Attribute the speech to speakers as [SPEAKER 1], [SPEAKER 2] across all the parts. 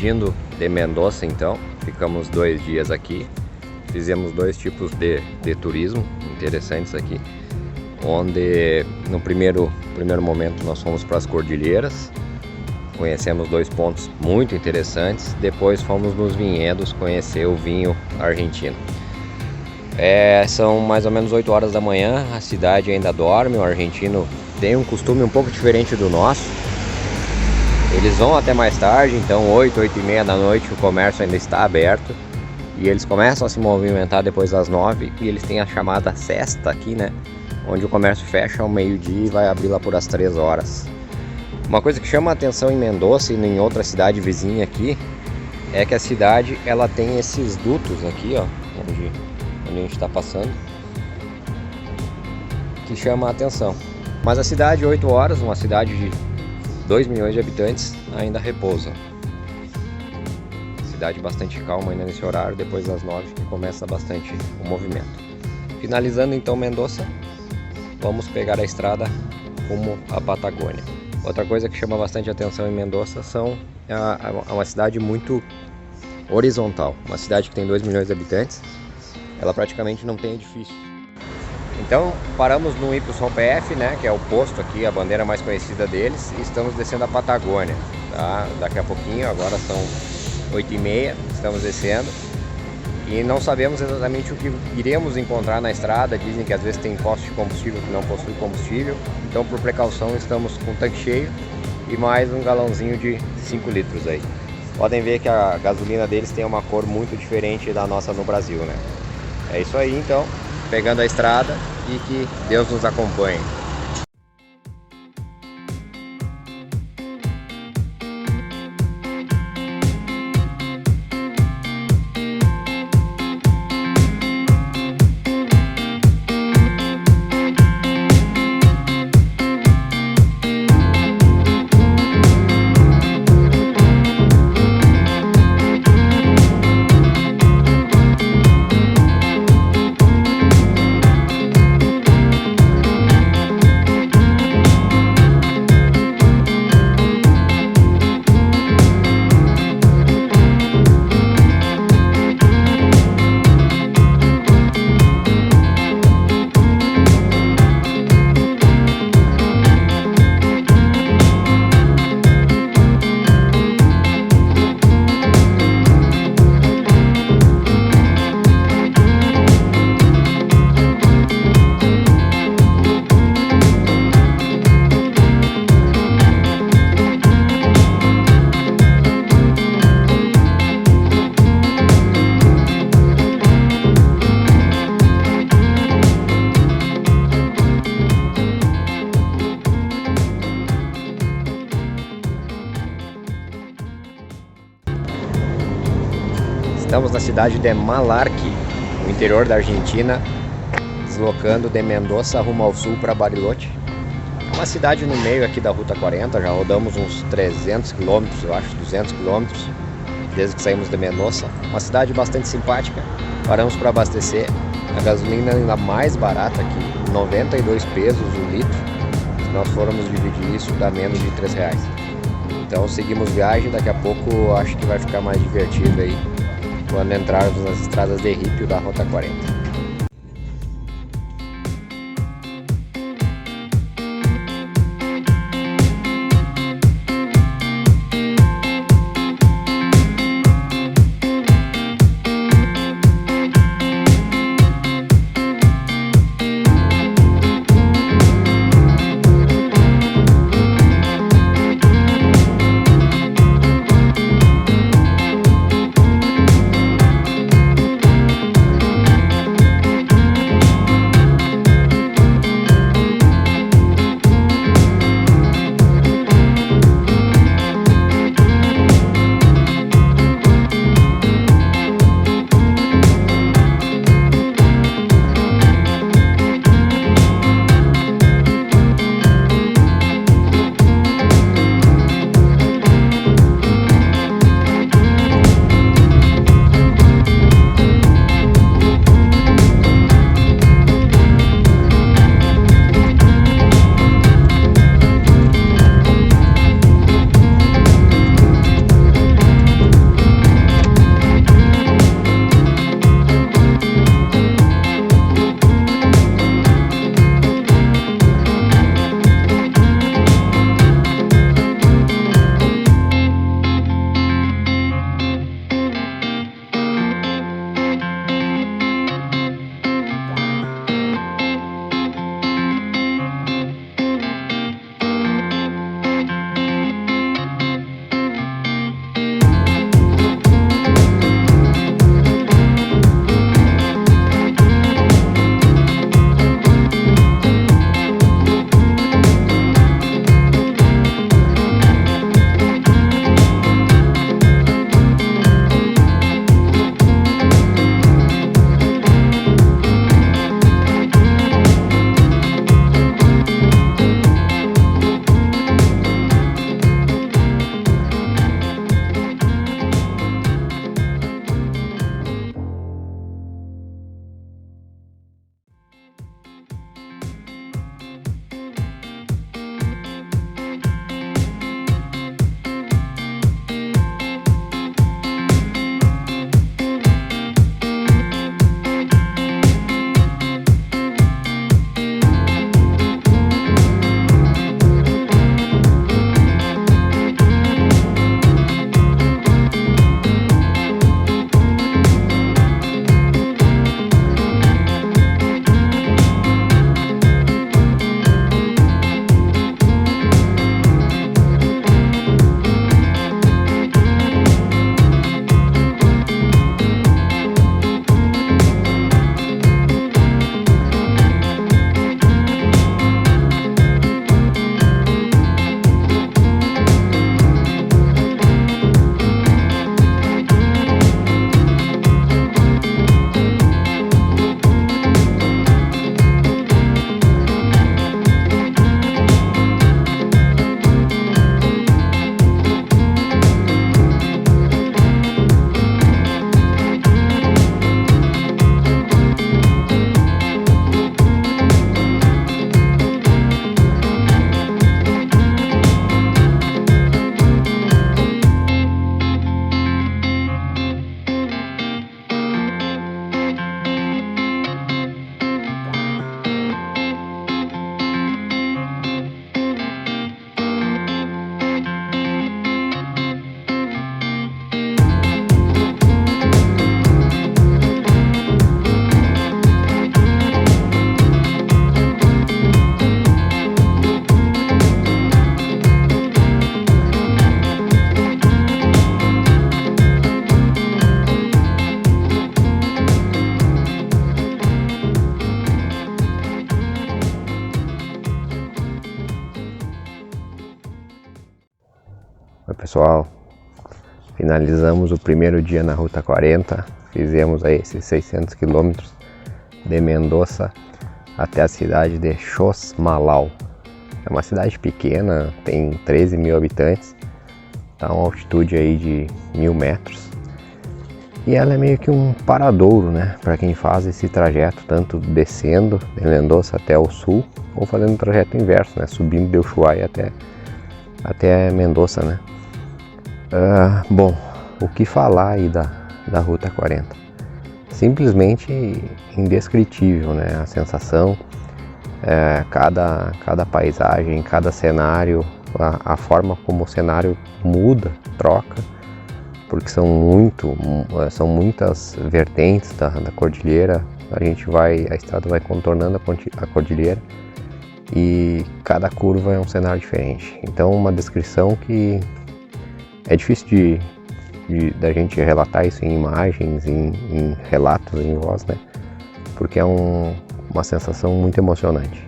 [SPEAKER 1] despedindo de Mendoza, então. Ficamos 2 dias aqui. Fizemos 2 tipos de turismo interessantes aqui. Onde no primeiro momento nós fomos para as cordilheiras. Conhecemos 2 pontos muito interessantes. Depois fomos nos vinhedos conhecer o vinho argentino. São mais ou menos 8 horas da manhã. A cidade ainda dorme. O argentino tem um costume um pouco diferente do nosso. Eles vão até mais tarde, então 8, 8 e meia da noite o comércio ainda está aberto. E eles começam a se movimentar depois das 9. E eles têm a chamada sesta aqui, né? Onde o comércio fecha ao meio-dia e vai abrir lá por as 3 horas. Uma coisa que chama a atenção em Mendoza e em outra cidade vizinha aqui é que a cidade ela tem esses dutos aqui, ó, onde a gente está passando, que chama a atenção. Mas a cidade, 8 horas, uma cidade de 2 milhões de habitantes, ainda repousa. Cidade bastante calma ainda nesse horário, depois das 9 que começa bastante o movimento. Finalizando então Mendoza, vamos pegar a estrada rumo à Patagônia. Outra coisa que chama bastante atenção em Mendoza é uma cidade muito horizontal. Uma cidade que tem 2 milhões de habitantes, ela praticamente não tem edifícios. Então paramos no YPF, né, que é o posto aqui, a bandeira mais conhecida deles, e estamos descendo a Patagônia. Tá? Daqui a pouquinho, agora são 8 e meia, estamos descendo. E não sabemos exatamente o que iremos encontrar na estrada. Dizem que às vezes tem posto de combustível que não possui combustível. Então por precaução estamos com o tanque cheio e mais um galãozinho de 5 litros aí. Podem ver que a gasolina deles tem uma cor muito diferente da nossa no Brasil, né? É isso aí então, pegando a estrada e que Deus nos acompanhe. Estamos na cidade de Malargüe, no interior da Argentina, deslocando de Mendoza rumo ao sul para Bariloche. É uma cidade no meio aqui da Ruta 40, já rodamos uns 300 km, eu acho, 200 km, desde que saímos de Mendoza. Uma cidade bastante simpática, paramos para abastecer. A gasolina ainda mais barata aqui, 92 pesos o litro. Se nós formos dividir isso, dá menos de R$3. Então seguimos viagem, daqui a pouco acho que vai ficar mais divertido aí, quando entrarmos nas estradas de ripio da Rota 40. pessoal, finalizamos o primeiro dia na Ruta 40, fizemos aí esses 600 quilômetros de Mendoza até a cidade de Xosmalau. É uma cidade pequena, tem 13 mil habitantes, está a uma altitude aí de 1000 metros. E ela é meio que um paradouro, né, para quem faz esse trajeto, tanto descendo de Mendoza até o sul, ou fazendo o trajeto inverso, né, subindo de Ushuaia até Mendoza, né. Bom, o que falar aí da Ruta 40? Simplesmente indescritível, né, a sensação, cada paisagem, cada cenário, a forma como o cenário muda, troca, porque são muitas vertentes da cordilheira. A estrada vai contornando a cordilheira e cada curva é um cenário diferente. Então, uma descrição que é difícil da gente relatar isso em imagens, em relatos, em voz, né? Porque é uma sensação muito emocionante.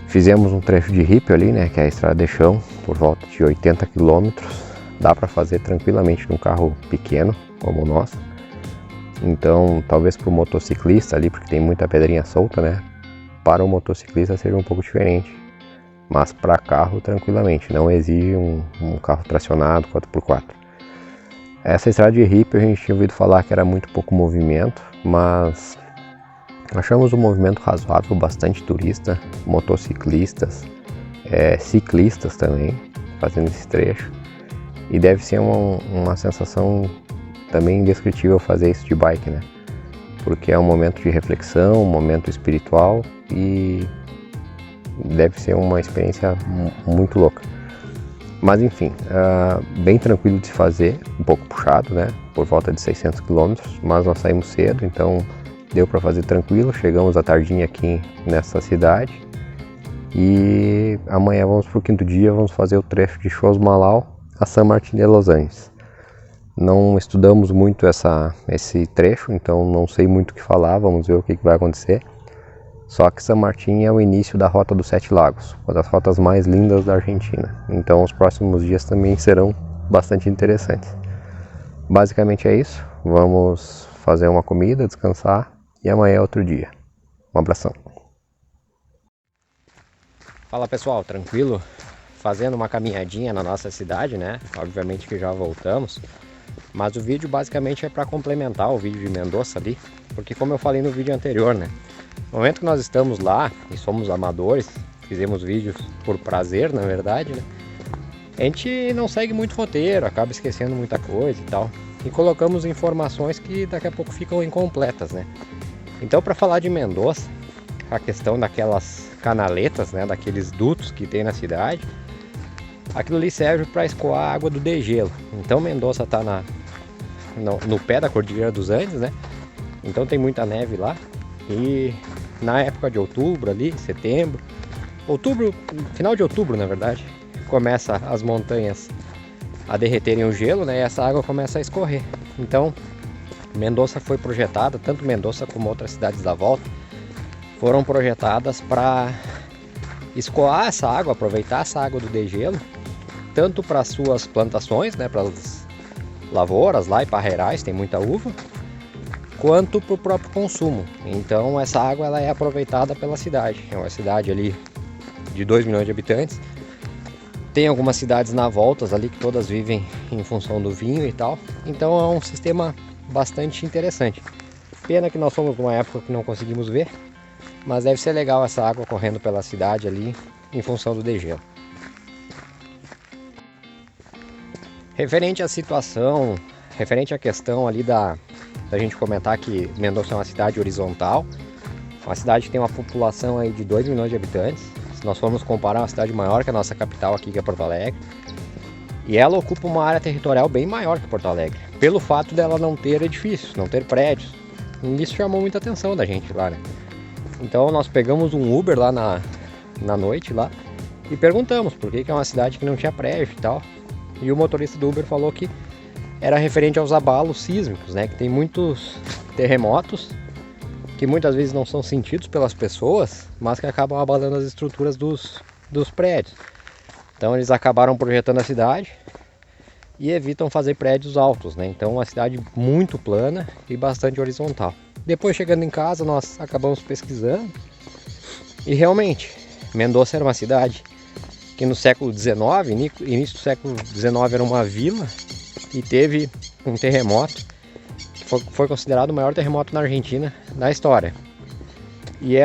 [SPEAKER 1] Fizemos um trecho de hippie ali, né? Que é a estrada de chão, por volta de 80 quilômetros. Dá para fazer tranquilamente num carro pequeno, como o nosso. Então, talvez para o motociclista ali, porque tem muita pedrinha solta, né? Para o motociclista seja um pouco diferente. Mas para carro, tranquilamente. Não exige um carro tracionado 4x4. Essa estrada de hippie a gente tinha ouvido falar que era muito pouco movimento, mas achamos um movimento razoável, bastante turista, motociclistas, ciclistas também, fazendo esse trecho. E deve ser uma sensação também indescritível fazer isso de bike, né? Porque é um momento de reflexão, um momento espiritual e deve ser uma experiência muito louca. Mas enfim, bem tranquilo de se fazer, um pouco puxado, né? Por volta de 600 km, mas nós saímos cedo, então deu para fazer tranquilo. Chegamos à tardinha aqui nessa cidade e amanhã vamos para o quinto dia, vamos fazer o trecho de Xosmalau a San Martín de los Andes. Não estudamos muito esse trecho, então não sei muito o que falar, vamos ver o que vai acontecer. Só que San Martín é o início da Rota dos Sete Lagos, uma das rotas mais lindas da Argentina. Então os próximos dias também serão bastante interessantes. Basicamente é isso, vamos fazer uma comida, descansar e amanhã é outro dia. Um abração. Fala pessoal, tranquilo? Fazendo uma caminhadinha na nossa cidade, né? Obviamente que já voltamos, mas o vídeo basicamente é para complementar o vídeo de Mendoza ali, porque como eu falei no vídeo anterior, né? No momento que nós estamos lá e somos amadores, fizemos vídeos por prazer, na verdade, né? A gente não segue muito roteiro, acaba esquecendo muita coisa e tal, e colocamos informações que daqui a pouco ficam incompletas, né? Então, para falar de Mendoza, a questão daquelas canaletas, né? Daqueles dutos que tem na cidade, aquilo ali serve para escoar a água do degelo. Então Mendoza está no pé da Cordilheira dos Andes, né? Então tem muita neve lá. E na época de outubro ali, setembro, final de outubro na verdade, começa as montanhas a derreterem o gelo, né? E essa água começa a escorrer. Então Mendoza foi projetada, tanto Mendoza como outras cidades da volta, foram projetadas para escoar essa água, aproveitar essa água do degelo, tanto para suas plantações, né, para as lavouras lá e parreirais, tem muita uva, quanto para o próprio consumo. Então essa água ela é aproveitada pela cidade. É uma cidade ali de 2 milhões de habitantes. Tem algumas cidades na volta ali que todas vivem em função do vinho e tal. Então é um sistema bastante interessante. Pena que nós fomos numa época que não conseguimos ver, mas deve ser legal essa água correndo pela cidade ali em função do degelo. Referente à situação, referente à questão ali da gente comentar que Mendoza é uma cidade horizontal, uma cidade que tem uma população aí de 2 milhões de habitantes. Se nós formos comparar uma cidade maior que a nossa capital aqui, que é Porto Alegre, e ela ocupa uma área territorial bem maior que Porto Alegre, pelo fato dela não ter edifícios, não ter prédios. E isso chamou muita atenção da gente lá, né? Então nós pegamos um Uber lá na noite lá e perguntamos por que é uma cidade que não tinha prédio e tal. E o motorista do Uber falou que era referente aos abalos sísmicos, né? Que tem muitos terremotos que muitas vezes não são sentidos pelas pessoas, mas que acabam abalando as estruturas dos prédios. Então eles acabaram projetando a cidade e evitam fazer prédios altos, né? Então uma cidade muito plana e bastante horizontal. Depois, chegando em casa, nós acabamos pesquisando e realmente Mendoza era uma cidade que no século XIX, início do século XIX, era uma vila e teve um terremoto que foi considerado o maior terremoto na Argentina da história. E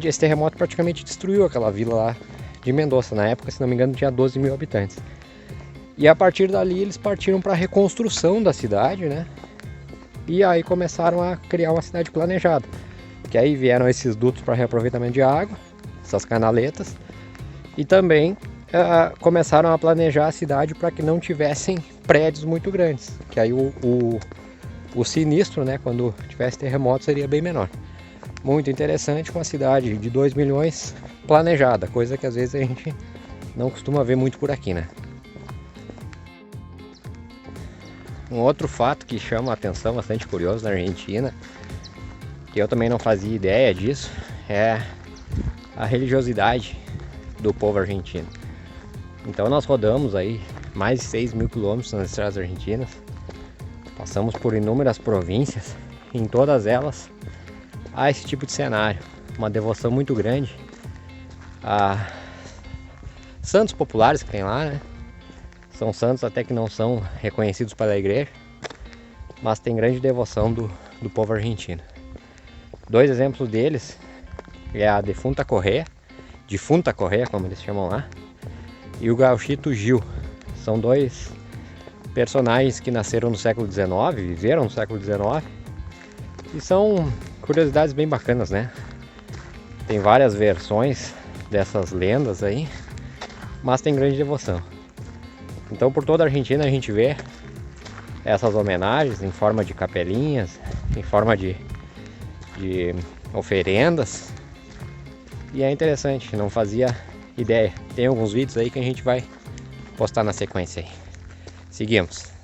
[SPEAKER 1] esse terremoto praticamente destruiu aquela vila lá de Mendoza. Na época, se não me engano, tinha 12 mil habitantes. E a partir dali eles partiram para a reconstrução da cidade, né? E aí começaram a criar uma cidade planejada. Que aí vieram esses dutos para reaproveitamento de água, essas canaletas. E também começaram a planejar a cidade para que não tivessem prédios muito grandes. Que aí o sinistro, né, quando tivesse terremoto, seria bem menor. Muito interessante, uma cidade de 2 milhões planejada, coisa que às vezes a gente não costuma ver muito por aqui, né? Um outro fato que chama a atenção, bastante curioso na Argentina, que eu também não fazia ideia disso, é a religiosidade do povo argentino. Então nós rodamos aí mais de 6 mil quilômetros nas estradas argentinas, passamos por inúmeras províncias, e em todas elas há esse tipo de cenário, uma devoção muito grande a santos populares que tem lá, né? São santos até que não são reconhecidos pela igreja, mas tem grande devoção do povo argentino. 2 exemplos deles é a defunta Correa, como eles chamam lá, e o Gauchito Gil. São 2 personagens que nasceram no século XIX, viveram no século XIX, e são curiosidades bem bacanas, né? Tem várias versões dessas lendas aí, mas tem grande devoção. Então por toda a Argentina a gente vê essas homenagens em forma de capelinhas, em forma de oferendas. E é interessante, não fazia ideia. Tem alguns vídeos aí que a gente vai postar na sequência aí. Seguimos.